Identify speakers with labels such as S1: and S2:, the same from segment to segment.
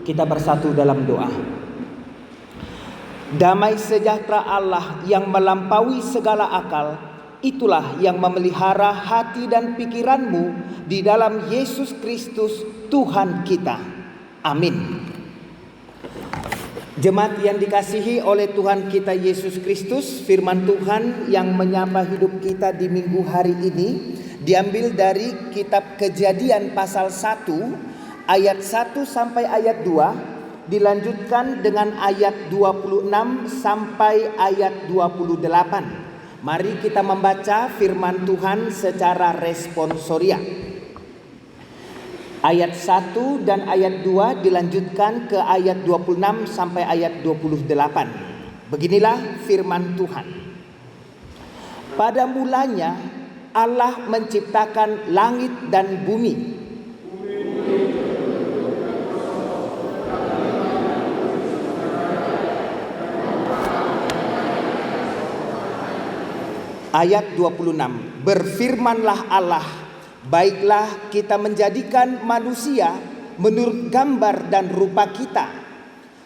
S1: Kita bersatu dalam doa. Damai sejahtera Allah yang melampaui segala akal, itulah yang memelihara hati dan pikiranmu di dalam Yesus Kristus Tuhan kita. Amin. Jemaat yang dikasihi oleh Tuhan kita Yesus Kristus, firman Tuhan yang menyapa hidup kita di minggu hari ini diambil dari kitab Kejadian pasal 1 ayat 1 sampai ayat 2, dilanjutkan dengan ayat 26 sampai ayat 28. Mari kita membaca firman Tuhan secara responsorial. Ayat 1 dan ayat 2 dilanjutkan ke ayat 26 sampai ayat 28. Beginilah firman Tuhan. Pada mulanya Allah menciptakan langit dan bumi. Ayat 26, berfirmanlah Allah, baiklah kita menjadikan manusia menurut gambar dan rupa kita,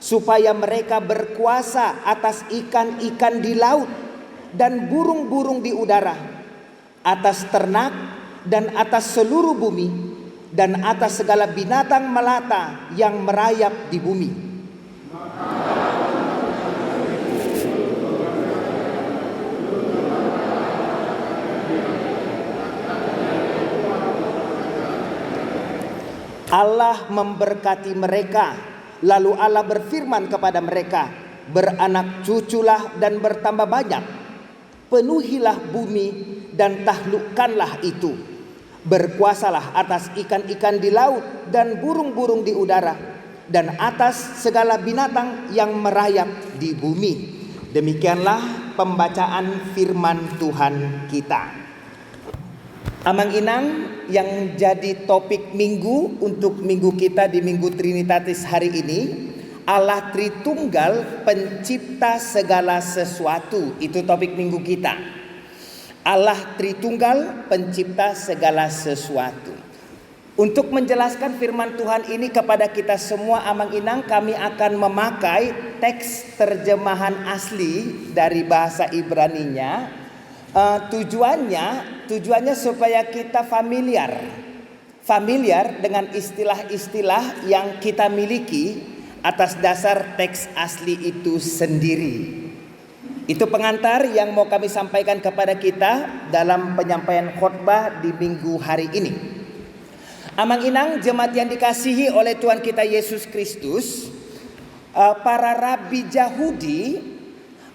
S1: supaya mereka berkuasa atas ikan-ikan di laut dan burung-burung di udara, atas ternak dan atas seluruh bumi, dan atas segala binatang melata yang merayap di bumi. Allah memberkati mereka, lalu Allah berfirman kepada mereka, beranak cuculah dan bertambah banyak, penuhilah bumi dan taklukkanlah itu, berkuasalah atas ikan-ikan di laut dan burung-burung di udara, dan atas segala binatang yang merayap di bumi. Demikianlah pembacaan firman Tuhan kita. Amang Inang, yang jadi topik minggu untuk minggu kita di Minggu Trinitatis hari ini, Allah Tritunggal pencipta segala sesuatu. Itu topik minggu kita. Allah Tritunggal pencipta segala sesuatu. Untuk menjelaskan firman Tuhan ini kepada kita semua, Amang Inang, kami akan memakai teks terjemahan asli dari bahasa Ibraninya. Tujuannya supaya kita familiar dengan istilah-istilah yang kita miliki atas dasar teks asli itu sendiri. Itu pengantar yang mau kami sampaikan kepada kita dalam penyampaian khotbah di minggu hari ini. Amang Inang, jemaat yang dikasihi oleh Tuhan kita Yesus Kristus, para rabi Yahudi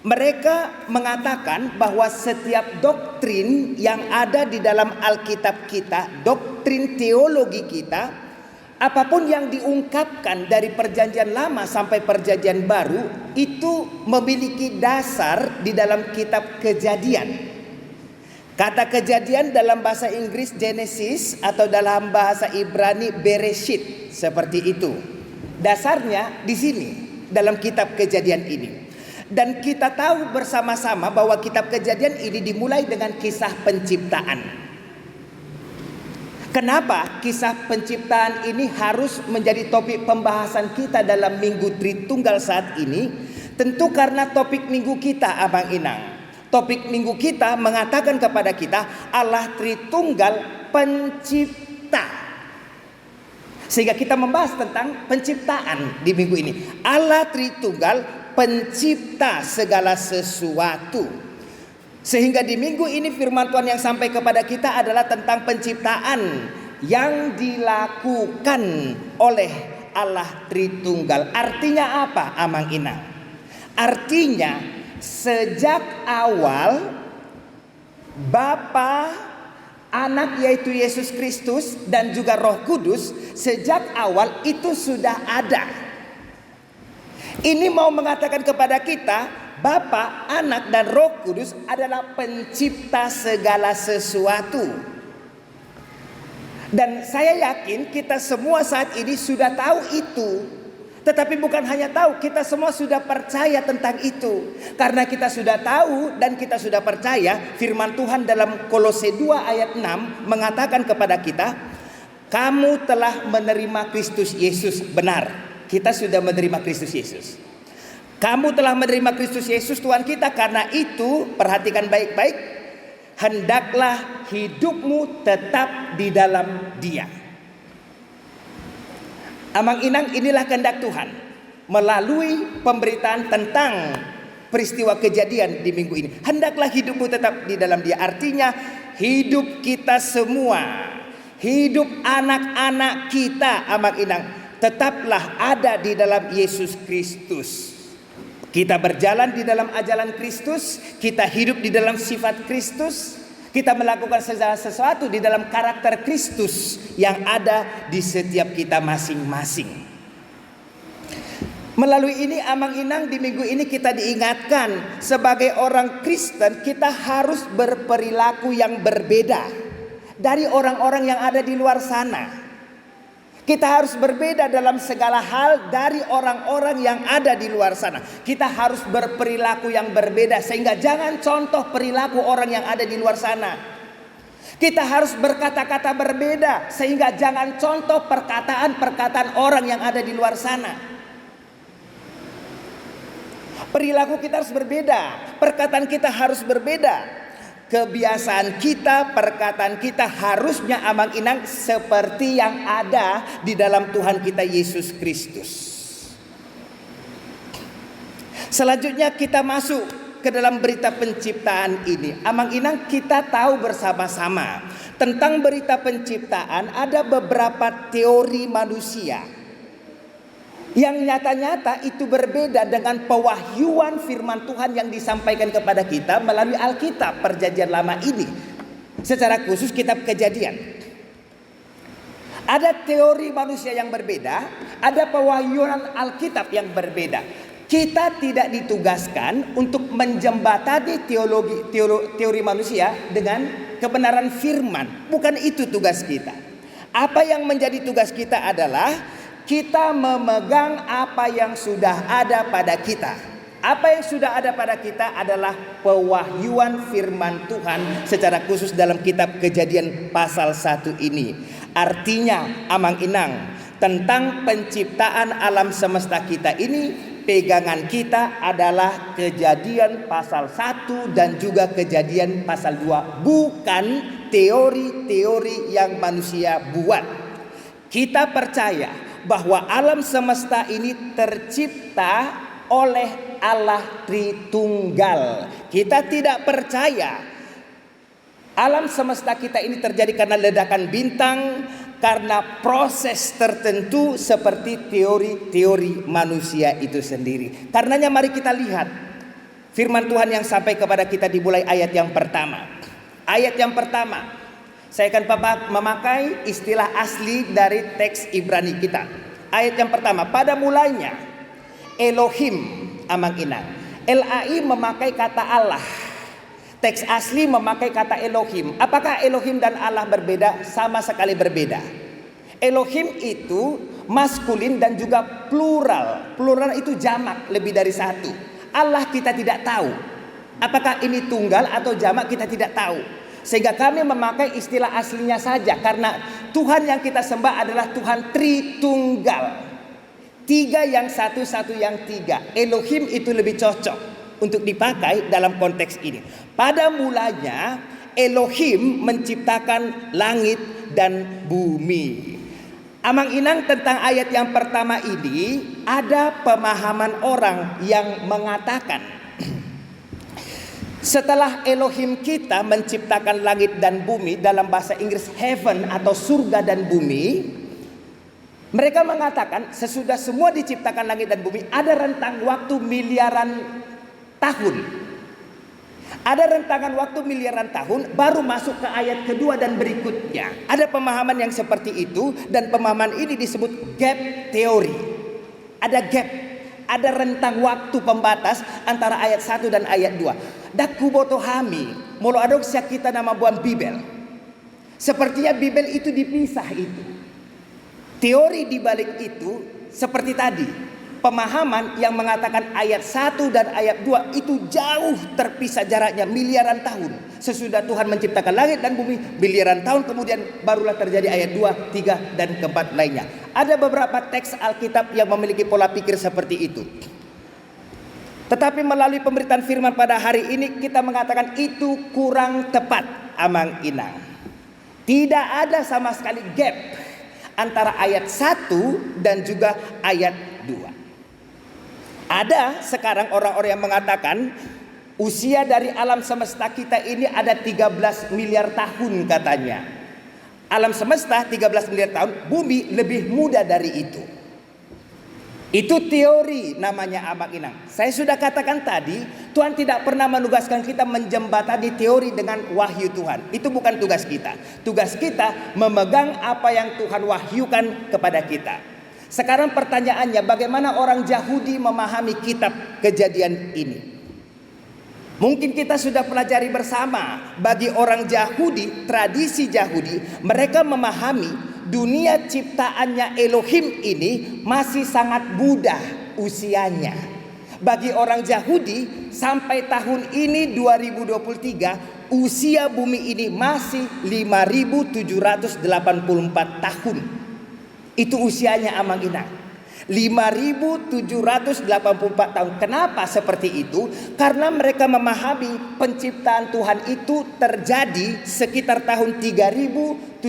S1: mereka mengatakan bahwa setiap doktrin yang ada di dalam Alkitab kita, doktrin teologi kita, apapun yang diungkapkan dari perjanjian lama sampai perjanjian baru, itu memiliki dasar di dalam kitab Kejadian. Kata Kejadian dalam bahasa Inggris Genesis atau dalam bahasa Ibrani Bereshit, seperti itu. Dasarnya di sini dalam kitab Kejadian ini. Dan kita tahu bersama-sama bahwa kitab Kejadian ini dimulai dengan kisah penciptaan. Kenapa kisah penciptaan ini harus menjadi topik pembahasan kita dalam Minggu Tritunggal saat ini? Tentu karena topik minggu kita, Abang Inang. Topik minggu kita mengatakan kepada kita Allah Tritunggal pencipta. Sehingga kita membahas tentang penciptaan di minggu ini. Allah Tritunggal pencipta segala sesuatu. Sehingga di minggu ini firman Tuhan yang sampai kepada kita adalah tentang penciptaan yang dilakukan oleh Allah Tritunggal. Artinya apa, Amang Inang? Artinya sejak awal Bapa, Anak yaitu Yesus Kristus dan juga Roh Kudus sejak awal itu sudah ada. Ini mau mengatakan kepada kita, Bapa, Anak dan Roh Kudus adalah pencipta segala sesuatu. Dan saya yakin kita semua saat ini sudah tahu itu. Tetapi bukan hanya tahu, kita semua sudah percaya tentang itu. Karena kita sudah tahu dan kita sudah percaya, firman Tuhan dalam Kolose 2 ayat 6 mengatakan kepada kita, kamu telah menerima Kristus Yesus, benar. kita sudah menerima Kristus Yesus. Kamu telah menerima Kristus Yesus Tuhan kita, karena itu perhatikan baik-baik, hendaklah hidupmu tetap di dalam Dia. Amang Inang, inilah kehendak Tuhan melalui pemberitaan tentang peristiwa kejadian di minggu ini. Hendaklah hidupmu tetap di dalam Dia. Artinya hidup kita semua, hidup anak-anak kita, Amang Inang, tetaplah ada di dalam Yesus Kristus. Kita berjalan di dalam ajaran Kristus, kita hidup di dalam sifat Kristus, kita melakukan segala sesuatu di dalam karakter Kristus yang ada di setiap kita masing-masing. Melalui ini, Amang Inang, di minggu ini kita diingatkan sebagai orang Kristen kita harus berperilaku yang berbeda dari orang-orang yang ada di luar sana. Kita harus berbeda dalam segala hal dari orang-orang yang ada di luar sana. Kita harus berperilaku yang berbeda sehingga jangan contoh perilaku orang yang ada di luar sana. Kita harus berkata-kata berbeda sehingga jangan contoh perkataan-perkataan orang yang ada di luar sana. Perilaku kita harus berbeda, perkataan kita harus berbeda, kebiasaan kita, perkataan kita harusnya, Amang Inang, seperti yang ada di dalam Tuhan kita Yesus Kristus. Selanjutnya kita masuk ke dalam berita penciptaan ini. Amang Inang, kita tahu bersama-sama tentang berita penciptaan ada beberapa teori manusia yang nyata-nyata itu berbeda dengan pewahyuan firman Tuhan yang disampaikan kepada kita melalui Alkitab Perjanjian Lama ini. Secara khusus kitab Kejadian. Ada teori manusia yang berbeda, ada pewahyuan Alkitab yang berbeda. Kita tidak ditugaskan untuk menjembatani teori manusia dengan kebenaran firman. Bukan itu tugas kita. Apa yang menjadi tugas kita adalah kita memegang apa yang sudah ada pada kita. Apa yang sudah ada pada kita adalah pewahyuan firman Tuhan secara khusus dalam kitab Kejadian pasal 1 ini. Artinya, Amang Inang, tentang penciptaan alam semesta kita ini, pegangan kita adalah Kejadian pasal 1 dan juga Kejadian pasal 2, bukan teori-teori yang manusia buat. Kita percaya bahwa alam semesta ini tercipta oleh Allah Tritunggal. Kita tidak percaya alam semesta kita ini terjadi karena ledakan bintang, karena proses tertentu seperti teori-teori manusia itu sendiri. Karenanya mari kita lihat firman Tuhan yang sampai kepada kita dimulai ayat yang pertama. Ayat yang pertama, saya akan memakai istilah asli dari teks Ibrani kita. Ayat yang pertama, pada mulanya Elohim, Amang Inang. LAI memakai kata Allah. Teks asli memakai kata Elohim. Apakah Elohim dan Allah berbeda? Sama sekali berbeda. Elohim itu maskulin dan juga plural. Plural itu jamak, lebih dari satu. Allah kita tidak tahu. Apakah ini tunggal atau jamak, kita tidak tahu. Sehingga kami memakai istilah aslinya saja, karena Tuhan yang kita sembah adalah Tuhan Tritunggal. Tiga yang satu, satu yang tiga. Elohim itu lebih cocok untuk dipakai dalam konteks ini. Pada mulanya Elohim menciptakan langit dan bumi. Amang Inang, tentang ayat yang pertama ini ada pemahaman orang yang mengatakan setelah Elohim kita menciptakan langit dan bumi, dalam bahasa Inggris heaven atau surga dan bumi, mereka mengatakan sesudah semua diciptakan langit dan bumi ada rentang waktu miliaran tahun. Ada rentangan waktu miliaran tahun baru masuk ke ayat kedua dan berikutnya. Ada pemahaman yang seperti itu, dan pemahaman ini disebut gap teori. Ada gap, ada rentang waktu pembatas antara ayat 1 dan ayat 2. Dakubotohami, molo adok siya kita nama buan Bibel. Sepertinya Bibel itu dipisah itu. Teori di balik itu seperti tadi. pemahaman yang mengatakan ayat 1 dan ayat 2 itu jauh terpisah jaraknya miliaran tahun. Sesudah Tuhan menciptakan langit dan bumi, miliaran tahun kemudian barulah terjadi ayat 2, 3 dan keempat lainnya. Ada beberapa teks Alkitab yang memiliki pola pikir seperti itu. Tetapi melalui pemberitaan firman pada hari ini kita mengatakan itu kurang tepat, Amang Inang. Tidak ada sama sekali gap antara ayat 1 dan juga ayat 2. Ada sekarang orang-orang yang mengatakan usia dari alam semesta kita ini ada 13 miliar tahun katanya. Alam semesta 13 miliar tahun, bumi lebih muda dari itu. Itu teori namanya, Amang Inang. Saya sudah katakan tadi, Tuhan tidak pernah menugaskan kita menjembatani teori dengan wahyu Tuhan. Itu bukan tugas kita. Tugas kita memegang apa yang Tuhan wahyukan kepada kita. Sekarang pertanyaannya, bagaimana orang Yahudi memahami kitab Kejadian ini? Mungkin kita sudah pelajari bersama. Bagi orang Yahudi, tradisi Yahudi, mereka memahami dunia ciptaannya Elohim ini masih sangat muda usianya. Bagi orang Yahudi, sampai tahun ini 2023, usia bumi ini masih 5.784 tahun. Itu usianya, Amang Inang. 5.784 tahun. Kenapa seperti itu? Karena mereka memahami penciptaan Tuhan itu terjadi sekitar tahun 3.761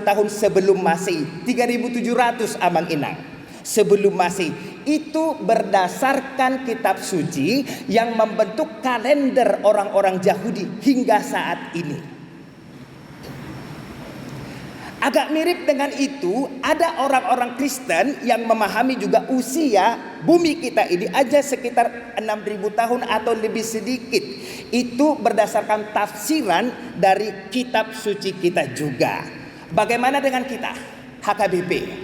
S1: tahun sebelum Masehi. 3.700, Amang Inang, sebelum Masehi. Itu berdasarkan kitab suci yang membentuk kalender orang-orang Yahudi hingga saat ini. Agak mirip dengan itu, ada orang-orang Kristen yang memahami juga usia bumi kita ini aja sekitar 6.000 tahun atau lebih sedikit. Itu berdasarkan tafsiran dari kitab suci kita juga. Bagaimana dengan kita, HKBP?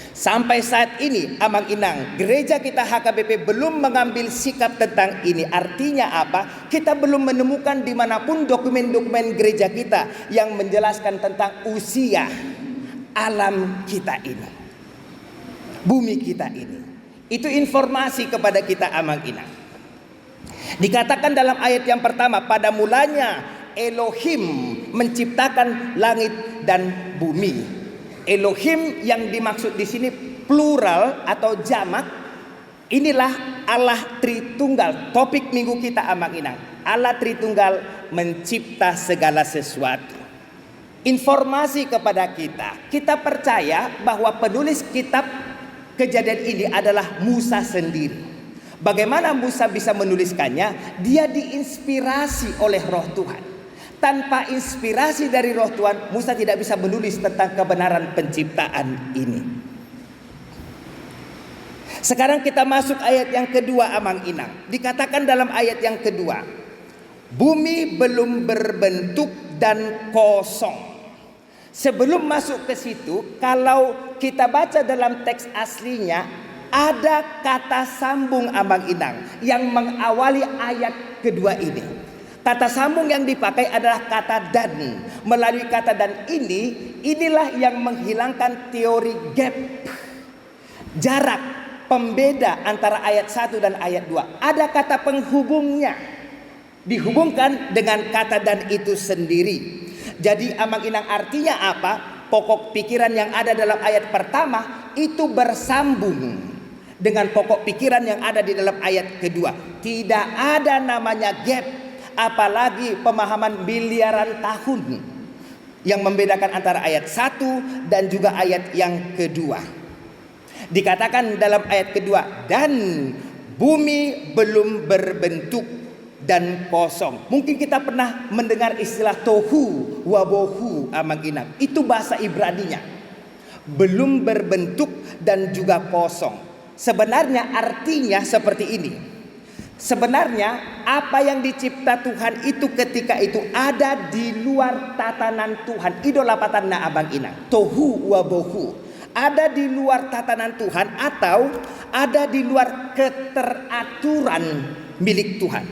S1: Sampai saat ini, Amang Inang, gereja kita HKBP belum mengambil sikap tentang ini. Artinya apa? Kita belum menemukan dimanapun dokumen-dokumen gereja kita yang menjelaskan tentang usia alam kita ini, bumi kita ini. Itu informasi kepada kita, Amang Inang. Dikatakan dalam ayat yang pertama, pada mulanya Elohim menciptakan langit dan bumi. Elohim yang dimaksud di sini plural atau jamak. Inilah Allah Tritunggal. Topik minggu kita, Amang Inang. Allah Tritunggal mencipta segala sesuatu. Informasi kepada kita. Kita percaya bahwa penulis kitab Kejadian ini adalah Musa sendiri. Bagaimana Musa bisa menuliskannya? Dia diinspirasi oleh Roh Tuhan. Tanpa inspirasi dari Roh Tuhan, Musa tidak bisa menulis tentang kebenaran penciptaan ini. Sekarang kita masuk ayat yang kedua, Amang Inang. Dikatakan dalam ayat yang kedua, bumi belum berbentuk dan kosong. Sebelum masuk ke situ, kalau kita baca dalam teks aslinya, ada kata sambung, Amang Inang, yang mengawali ayat kedua ini. Kata sambung yang dipakai adalah kata dan. Melalui kata dan inilah yang menghilangkan teori gap, jarak, pembeda antara ayat 1 dan ayat 2. Ada kata penghubungnya, dihubungkan dengan kata dan itu sendiri. Jadi, Amang Inang, artinya apa? Pokok pikiran yang ada dalam ayat pertama itu bersambung dengan pokok pikiran yang ada di dalam ayat kedua. Tidak ada namanya gap. Apalagi pemahaman miliaran tahun yang membedakan antara ayat 1 dan juga ayat yang kedua. Dikatakan dalam ayat kedua, dan bumi belum berbentuk dan kosong. Mungkin kita pernah mendengar istilah tohu wabohu, Amang Inang. Itu bahasa Ibraninya. Belum berbentuk dan juga kosong. Sebenarnya artinya seperti ini. Sebenarnya apa yang dicipta Tuhan itu ketika itu ada di luar tatanan Tuhan. Idola patanna, Abang Inang. Tohu wabohu. Ada di luar tatanan Tuhan atau ada di luar keteraturan milik Tuhan.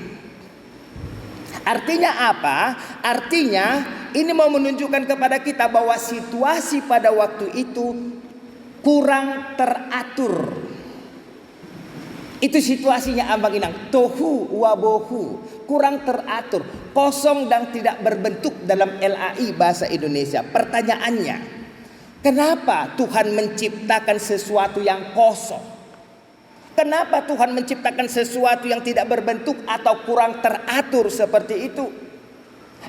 S1: Artinya apa? Artinya ini mau menunjukkan kepada kita bahwa situasi pada waktu itu kurang teratur. Itu situasinya Ambang Inang, tohu wabohu, kurang teratur, kosong dan tidak berbentuk dalam LAI bahasa Indonesia. Pertanyaannya, kenapa Tuhan menciptakan sesuatu yang kosong? Kenapa Tuhan menciptakan sesuatu yang tidak berbentuk atau kurang teratur seperti itu?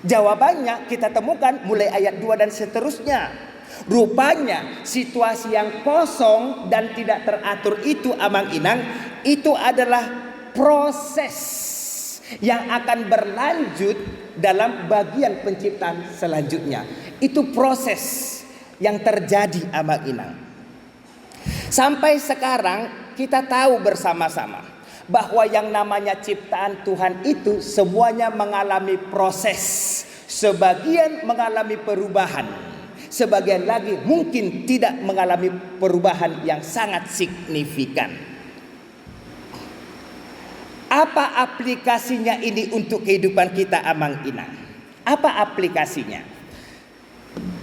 S1: Jawabannya kita temukan mulai ayat 2 dan seterusnya. Rupanya situasi yang kosong dan tidak teratur itu Ambang Inang, itu adalah proses yang akan berlanjut dalam bagian penciptaan selanjutnya. Itu proses yang terjadi Ambang Inang. Sampai sekarang kita tahu bersama-sama bahwa yang namanya ciptaan Tuhan itu semuanya mengalami proses. Sebagian mengalami perubahan, sebagian lagi mungkin tidak mengalami perubahan yang sangat signifikan. Apa aplikasinya ini untuk kehidupan kita Ambang Inang? Apa aplikasinya?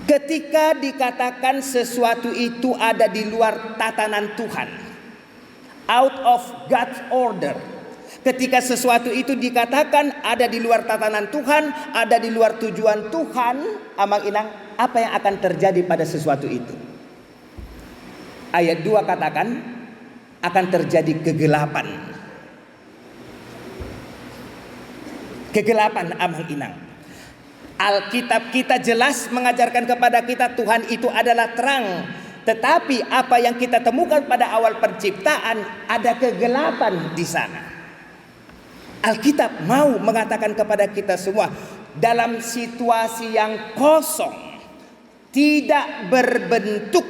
S1: Ketika dikatakan sesuatu itu ada di luar tatanan Tuhan, out of God's order. Ketika sesuatu itu dikatakan ada di luar tatanan Tuhan, ada di luar tujuan Tuhan, Ambang Inang, apa yang akan terjadi pada sesuatu itu? Ayat 2 katakan akan terjadi kegelapan. Kegelapan Ambang Inang. Alkitab kita jelas mengajarkan kepada kita Tuhan itu adalah terang. Tetapi apa yang kita temukan pada awal penciptaan, ada kegelapan di sana. Alkitab mau mengatakan kepada kita semua, dalam situasi yang kosong, tidak berbentuk,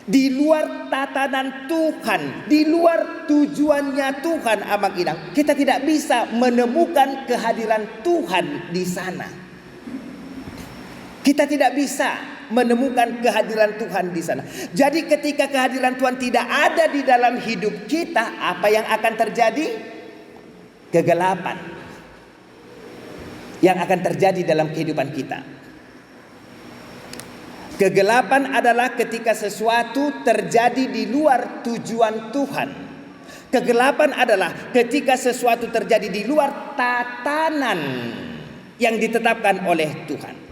S1: di luar tatanan Tuhan, di luar tujuannya Tuhan Ambang Inang, kita tidak bisa menemukan kehadiran Tuhan di sana. Kita tidak bisa menemukan kehadiran Tuhan di sana. Jadi ketika kehadiran Tuhan tidak ada di dalam hidup kita, apa yang akan terjadi? Kegelapan yang akan terjadi dalam kehidupan kita. Kegelapan adalah ketika sesuatu terjadi di luar tujuan Tuhan. Kegelapan adalah ketika sesuatu terjadi di luar tatanan yang ditetapkan oleh Tuhan.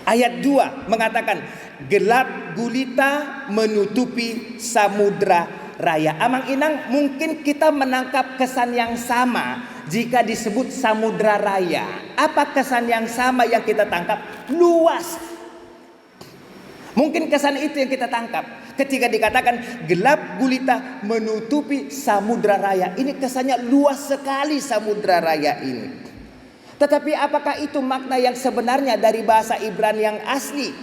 S1: Ayat 2 mengatakan gelap gulita menutupi samudra raya. Ambang Inang, mungkin kita menangkap kesan yang sama jika disebut samudra raya. Apa kesan yang sama yang kita tangkap? Luas. Mungkin kesan itu yang kita tangkap ketika dikatakan gelap gulita menutupi samudra raya. Ini kesannya luas sekali samudra raya ini. Tetapi apakah itu makna yang sebenarnya dari bahasa Ibrani yang asli?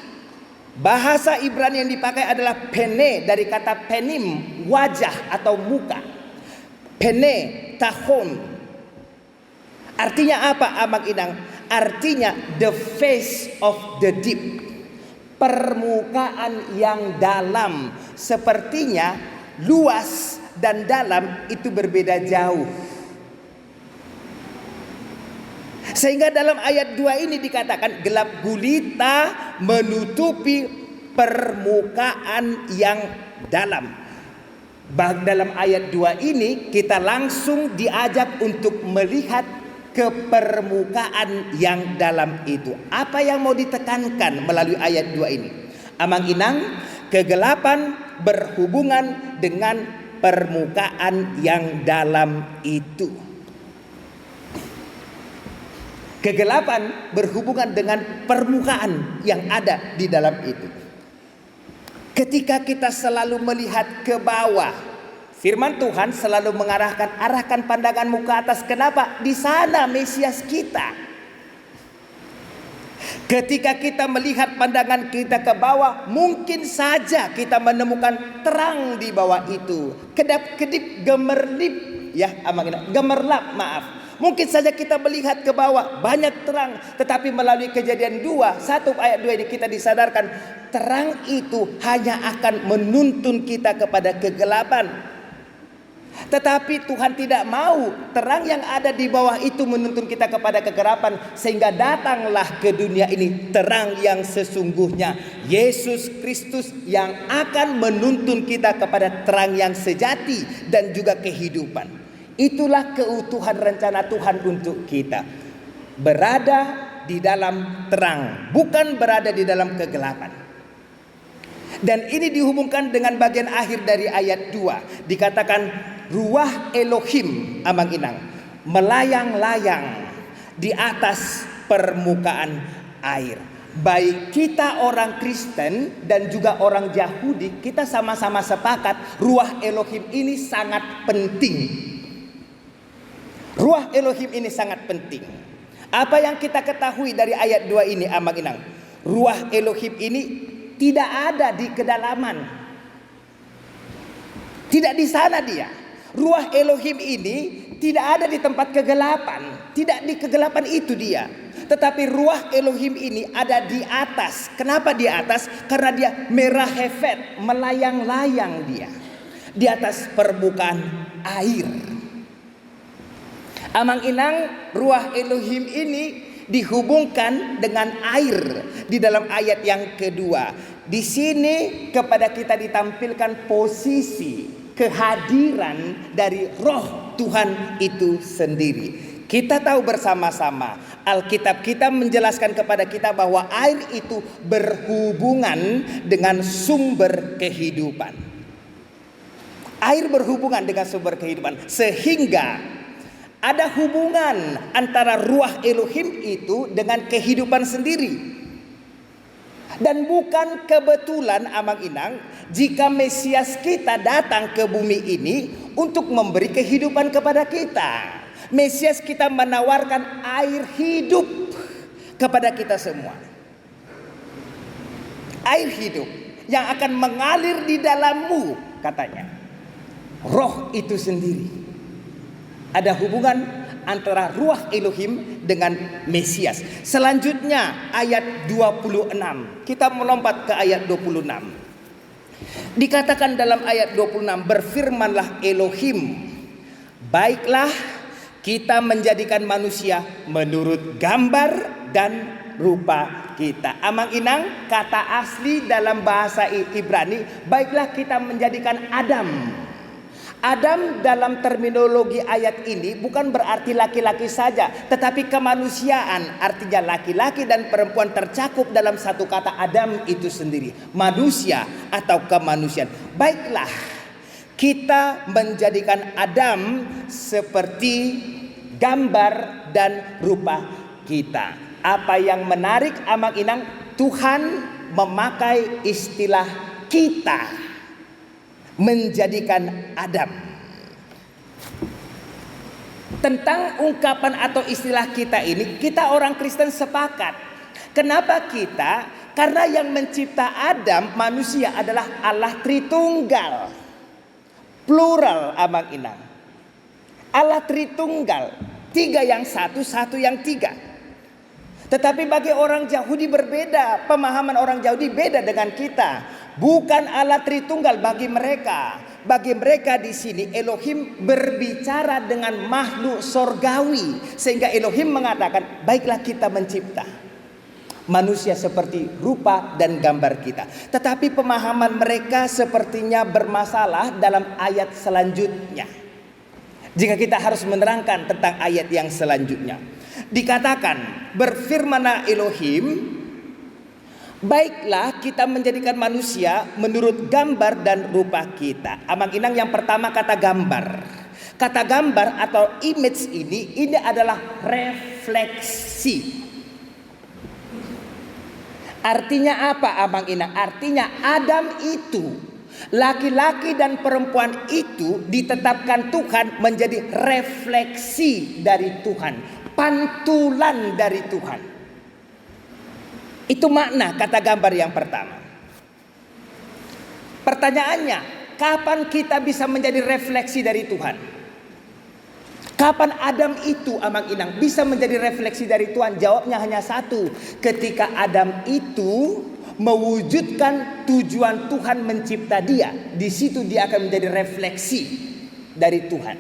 S1: Bahasa Ibrani yang dipakai adalah pene, dari kata penim, wajah atau muka. Pene, tahon. Artinya apa Ambang Inang? Artinya the face of the deep. Permukaan yang dalam. Sepertinya luas dan dalam itu berbeda jauh. Sehingga dalam ayat 2 ini dikatakan gelap gulita menutupi permukaan yang dalam. Dalam ayat 2 ini kita langsung diajak untuk melihat ke permukaan yang dalam itu. Apa yang mau ditekankan melalui ayat 2 ini? Ambang Inang, kegelapan berhubungan dengan permukaan yang dalam itu. Kegelapan berhubungan dengan permukaan yang ada di dalam itu. Ketika kita selalu melihat ke bawah, firman Tuhan selalu arahkan pandanganmu ke atas. Kenapa? Di sana Mesias kita. Ketika kita melihat pandangan kita ke bawah, mungkin saja kita menemukan terang di bawah itu. Kedap-kedip gemerlip, ya, gemerlap, maaf. Mungkin saja kita melihat ke bawah banyak terang, tetapi melalui Kejadian 1 ayat 2 ini kita disadarkan terang itu hanya akan menuntun kita kepada kegelapan. Tetapi Tuhan tidak mau terang yang ada di bawah itu menuntun kita kepada kegelapan, sehingga datanglah ke dunia ini terang yang sesungguhnya, Yesus Kristus, yang akan menuntun kita kepada terang yang sejati dan juga kehidupan. Itulah keutuhan rencana Tuhan untuk kita, berada di dalam terang, bukan berada di dalam kegelapan. Dan ini dihubungkan dengan bagian akhir dari ayat 2. Dikatakan ruah Elohim, Amang Inang, melayang-layang di atas permukaan air. Baik kita orang Kristen dan juga orang Yahudi, kita sama-sama sepakat ruah Elohim ini sangat penting. Ruah Elohim ini sangat penting. Apa yang kita ketahui dari ayat 2 ini, Amang Inang? Ruah Elohim ini tidak ada di kedalaman. Tidak di sana dia. Ruah Elohim ini tidak ada di tempat kegelapan. Tidak di kegelapan itu dia. Tetapi ruah Elohim ini ada di atas. Kenapa di atas? Karena dia merahefet, melayang-layang dia di atas permukaan air. Amang Inang, ruah Elohim ini dihubungkan dengan air di dalam ayat yang kedua. Di sini kepada kita ditampilkan posisi kehadiran dari roh Tuhan itu sendiri. Kita tahu bersama-sama, Alkitab kita menjelaskan kepada kita bahwa air itu berhubungan dengan sumber kehidupan. Air berhubungan dengan sumber kehidupan, sehingga ada hubungan antara ruah Elohim itu dengan kehidupan sendiri. Dan bukan kebetulan, Amang Inang, jika Mesias kita datang ke bumi ini untuk memberi kehidupan kepada kita. Mesias kita menawarkan air hidup kepada kita semua. Air hidup yang akan mengalir di dalammu, katanya. Roh itu sendiri. Ada hubungan antara ruah Elohim dengan Mesias. Selanjutnya ayat 26. Kita melompat ke ayat 26. Dikatakan dalam ayat 26, berfirmanlah Elohim, baiklah kita menjadikan manusia menurut gambar dan rupa kita. Amang Inang, kata asli dalam bahasa Ibrani, baiklah kita menjadikan Adam. Adam dalam terminologi ayat ini bukan berarti laki-laki saja, tetapi kemanusiaan, artinya laki-laki dan perempuan tercakup dalam satu kata Adam itu sendiri, manusia atau kemanusiaan. Baiklah kita menjadikan Adam seperti gambar dan rupa kita. Apa yang menarik, Amang Inang, Tuhan memakai istilah kita, menjadikan Adam. Tentang ungkapan atau istilah kita ini, kita orang Kristen sepakat. Kenapa kita? Karena yang mencipta Adam, manusia, adalah Allah Tritunggal. Plural, Amang Inang. Allah Tritunggal, tiga yang satu, satu yang tiga. Tetapi bagi orang Yahudi berbeda. Pemahaman orang Yahudi beda dengan kita. Bukan Allah Tritunggal bagi mereka. Bagi mereka di sini Elohim berbicara dengan makhluk sorgawi. Sehingga Elohim mengatakan, baiklah kita mencipta manusia seperti rupa dan gambar kita. Tetapi pemahaman mereka sepertinya bermasalah dalam ayat selanjutnya. Jika kita harus menerangkan tentang ayat yang selanjutnya, dikatakan berfirmanlah Elohim, baiklah kita menjadikan manusia menurut gambar dan rupa kita. Amang Inang, yang pertama kata gambar. Kata gambar atau image ini adalah refleksi. Artinya apa, Amang Inang? Artinya Adam itu, laki-laki dan perempuan itu ditetapkan Tuhan menjadi refleksi dari Tuhan, pantulan dari Tuhan. Itu makna kata gambar yang pertama. Pertanyaannya, kapan kita bisa menjadi refleksi dari Tuhan? Kapan Adam itu, Amang Inang, bisa menjadi refleksi dari Tuhan? Jawabnya hanya satu. Ketika Adam itu mewujudkan tujuan Tuhan mencipta dia, di situ dia akan menjadi refleksi. dari Tuhan.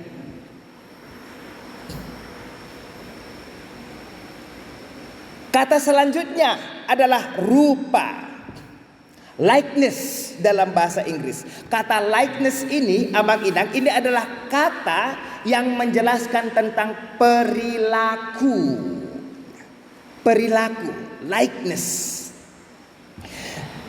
S1: Kata selanjutnya adalah rupa. Likeness dalam bahasa Inggris. Kata likeness ini, Abang Inang, ini adalah kata yang menjelaskan tentang perilaku. Perilaku, likeness.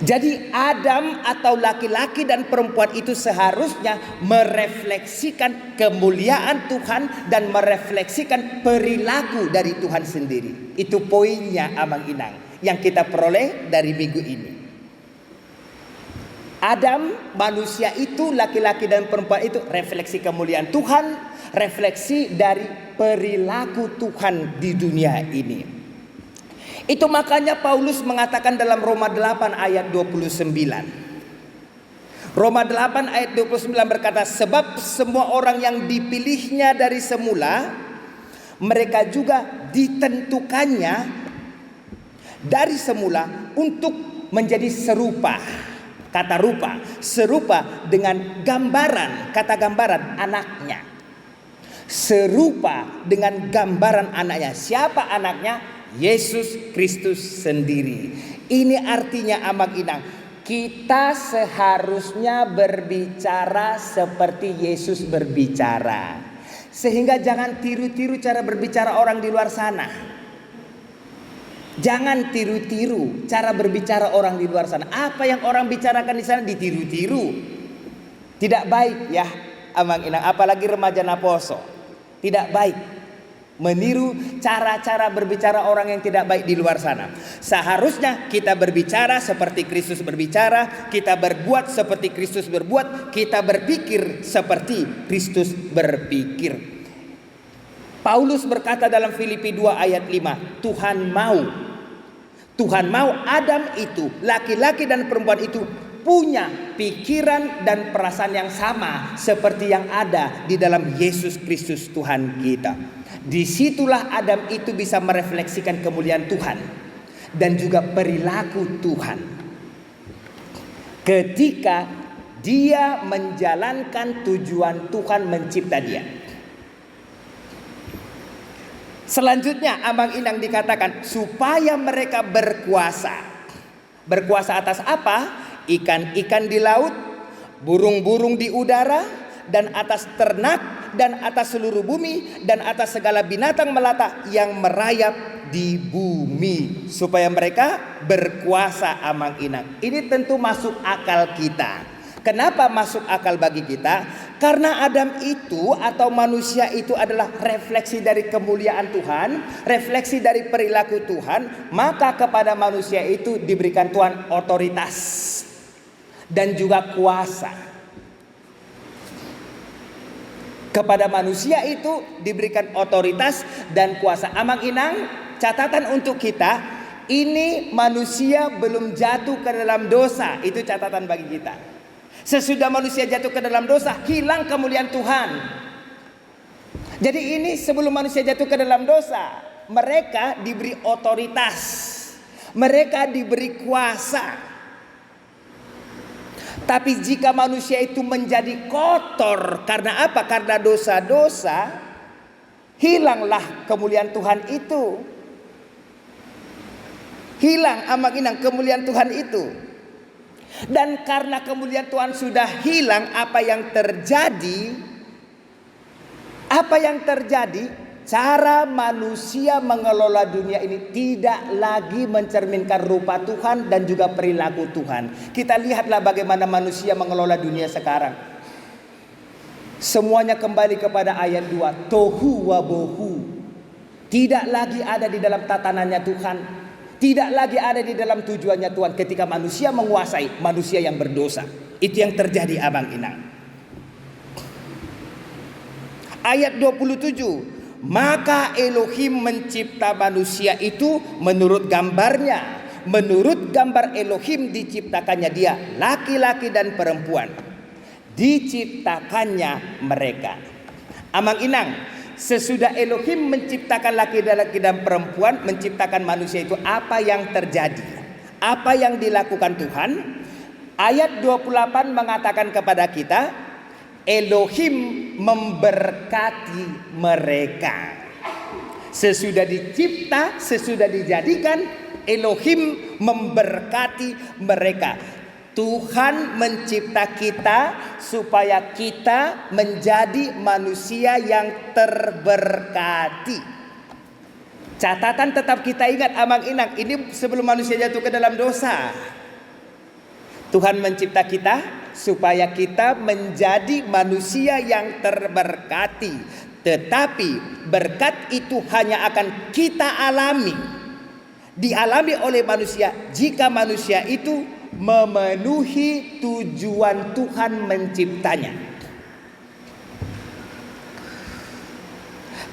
S1: Jadi Adam atau laki-laki dan perempuan itu seharusnya merefleksikan kemuliaan Tuhan dan merefleksikan perilaku dari Tuhan sendiri. Itu poinnya, Abang Inang, yang kita peroleh dari minggu ini. Adam, manusia itu, laki-laki dan perempuan itu refleksi kemuliaan Tuhan, refleksi dari perilaku Tuhan di dunia ini. Itu makanya Paulus mengatakan dalam Roma 8 ayat 29. Roma 8 ayat 29 berkata, sebab semua orang yang dipilihnya dari semula, mereka juga ditentukannya dari semula untuk menjadi serupa. Kata rupa, serupa dengan gambaran, kata gambaran anaknya. Serupa dengan gambaran anaknya. Siapa anaknya? Yesus Kristus sendiri. Ini artinya, Abang Inang, kita seharusnya berbicara seperti Yesus berbicara. Sehingga jangan tiru-tiru cara berbicara orang di luar sana. Jangan tiru-tiru cara berbicara orang di luar sana. Apa yang orang bicarakan di sana ditiru-tiru. Tidak baik ya, Abang Inang, apalagi remaja Naposo. Tidak baik meniru cara-cara berbicara orang yang tidak baik di luar sana. Seharusnya kita berbicara seperti Kristus berbicara, kita berbuat seperti Kristus berbuat, kita berpikir seperti Kristus berpikir. Paulus berkata dalam Filipi 2 ayat 5, Tuhan mau Adam itu, laki-laki dan perempuan itu punya pikiran dan perasaan yang sama seperti yang ada di dalam Yesus Kristus Tuhan kita. Disitulah Adam itu bisa merefleksikan kemuliaan Tuhan dan juga perilaku Tuhan ketika dia menjalankan tujuan Tuhan mencipta dia. Selanjutnya, Abang Inang, dikatakan supaya mereka berkuasa. Berkuasa atas apa? Ikan-ikan di laut, burung-burung di udara, dan atas ternak, dan atas seluruh bumi, dan atas segala binatang melata yang merayap di bumi. Supaya mereka berkuasa, Abang Inang. Ini tentu masuk akal kita. Kenapa masuk akal bagi kita? Karena Adam itu atau manusia itu adalah refleksi dari kemuliaan Tuhan, refleksi dari perilaku Tuhan. Maka kepada manusia itu diberikan Tuhan otoritas dan juga kuasa. Kepada manusia itu diberikan otoritas dan kuasa. Abang Inang, catatan untuk kita, ini manusia belum jatuh ke dalam dosa. Itu catatan bagi kita. Sesudah manusia jatuh ke dalam dosa, hilang kemuliaan Tuhan. Jadi ini sebelum manusia jatuh ke dalam dosa, mereka diberi otoritas, mereka diberi kuasa. Tapi jika manusia itu menjadi kotor, karena apa? Karena dosa-dosa, hilanglah kemuliaan Tuhan itu. Hilang, Abang Inang, kemuliaan Tuhan itu. Dan karena kemuliaan Tuhan sudah hilang, apa yang terjadi? Apa yang terjadi? Cara manusia mengelola dunia ini tidak lagi mencerminkan rupa Tuhan dan juga perilaku Tuhan. Kita lihatlah bagaimana manusia mengelola dunia sekarang. Semuanya kembali kepada ayat 2. Tohu wabohu. Tidak lagi ada di dalam tatanannya Tuhan. Tidak lagi ada di dalam tujuannya Tuhan. Ketika manusia menguasai, manusia yang berdosa. Itu yang terjadi, Abang Inang. Ayat 27. Maka Elohim mencipta manusia itu menurut gambarnya. Menurut gambar Elohim diciptakannya dia, laki-laki dan perempuan. Diciptakannya mereka. Abang Inang, sesudah Elohim menciptakan laki-laki dan perempuan, menciptakan manusia itu, apa yang terjadi? Apa yang dilakukan Tuhan? Ayat 28 mengatakan kepada kita, Elohim memberkati mereka. Sesudah dicipta, sesudah dijadikan, Elohim memberkati mereka. Tuhan mencipta kita supaya kita menjadi manusia yang terberkati. Catatan tetap kita ingat Amang Inang, ini sebelum manusia jatuh ke dalam dosa. Tuhan mencipta kita supaya kita menjadi manusia yang terberkati. Tetapi berkat itu hanya akan kita alami, dialami oleh manusia jika manusia itu memenuhi tujuan Tuhan menciptanya.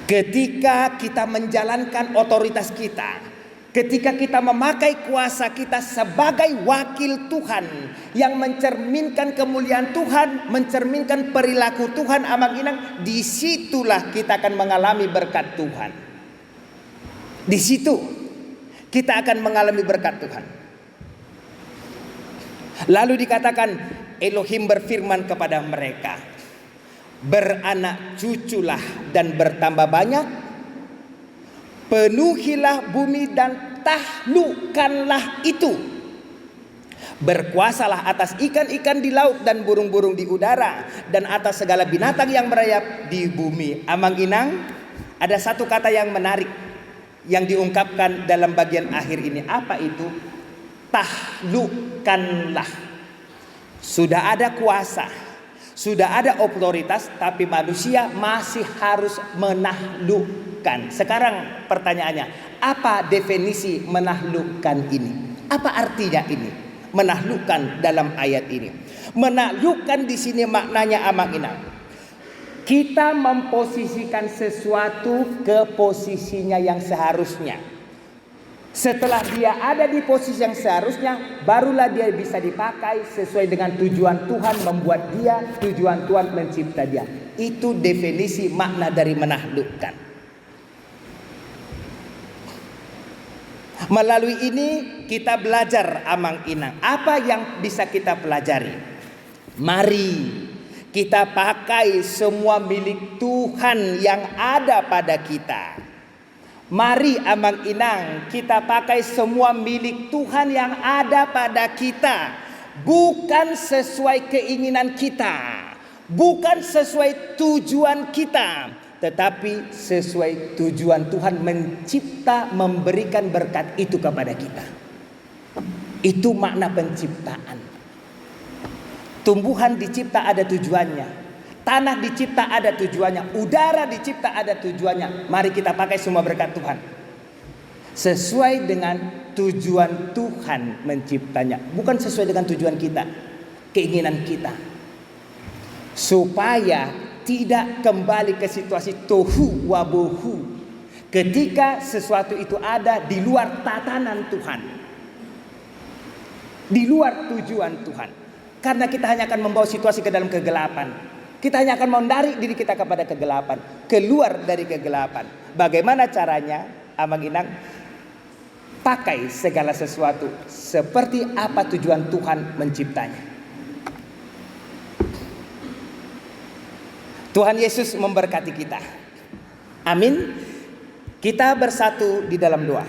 S1: Ketika kita menjalankan otoritas kita, ketika kita memakai kuasa kita sebagai wakil Tuhan yang mencerminkan kemuliaan Tuhan, mencerminkan perilaku Tuhan, Amang Inang, disitulah kita akan mengalami berkat Tuhan. Di situ kita akan mengalami berkat Tuhan. Lalu dikatakan Elohim berfirman kepada mereka, beranak cuculah dan bertambah banyak, penuhilah bumi dan taklukkanlah itu. Berkuasalah atas ikan-ikan di laut dan burung-burung di udara dan atas segala binatang yang merayap di bumi. Amang Inang, ada satu kata yang menarik yang diungkapkan dalam bagian akhir ini. Apa itu? Taklukkanlah. Sudah ada kuasa, sudah ada otoritas, tapi manusia masih harus menaklukkan. Sekarang pertanyaannya, apa definisi menaklukkan ini? Apa artinya ini? Menaklukkan dalam ayat ini. Menaklukkan di sini maknanya Amang Inang, kita memposisikan sesuatu ke posisinya yang seharusnya. Setelah dia ada di posisi yang seharusnya, barulah dia bisa dipakai sesuai dengan tujuan Tuhan membuat dia, tujuan Tuhan mencipta dia. Itu definisi makna dari menaklukkan. Melalui ini kita belajar Amang Inang. Apa yang bisa kita pelajari? Mari kita pakai semua milik Tuhan yang ada pada kita. Mari Amang Inang, kita pakai semua milik Tuhan yang ada pada kita. Bukan sesuai keinginan kita, bukan sesuai tujuan kita, tetapi sesuai tujuan Tuhan mencipta, memberikan berkat itu kepada kita. Itu makna penciptaan. Tumbuhan dicipta ada tujuannya. Tanah dicipta ada tujuannya, udara dicipta ada tujuannya. Mari kita pakai semua berkat Tuhan sesuai dengan tujuan Tuhan menciptanya, bukan sesuai dengan tujuan kita, keinginan kita, supaya tidak kembali ke situasi tohu wabohu ketika sesuatu itu ada di luar tatanan Tuhan, di luar tujuan Tuhan. Karena kita hanya akan membawa situasi ke dalam kegelapan. Kita hanya akan menarik diri kita kepada kegelapan, keluar dari kegelapan. Bagaimana caranya? Amang Inang, pakai segala sesuatu seperti apa tujuan Tuhan menciptanya. Tuhan Yesus memberkati kita. Amin. Kita bersatu di dalam doa.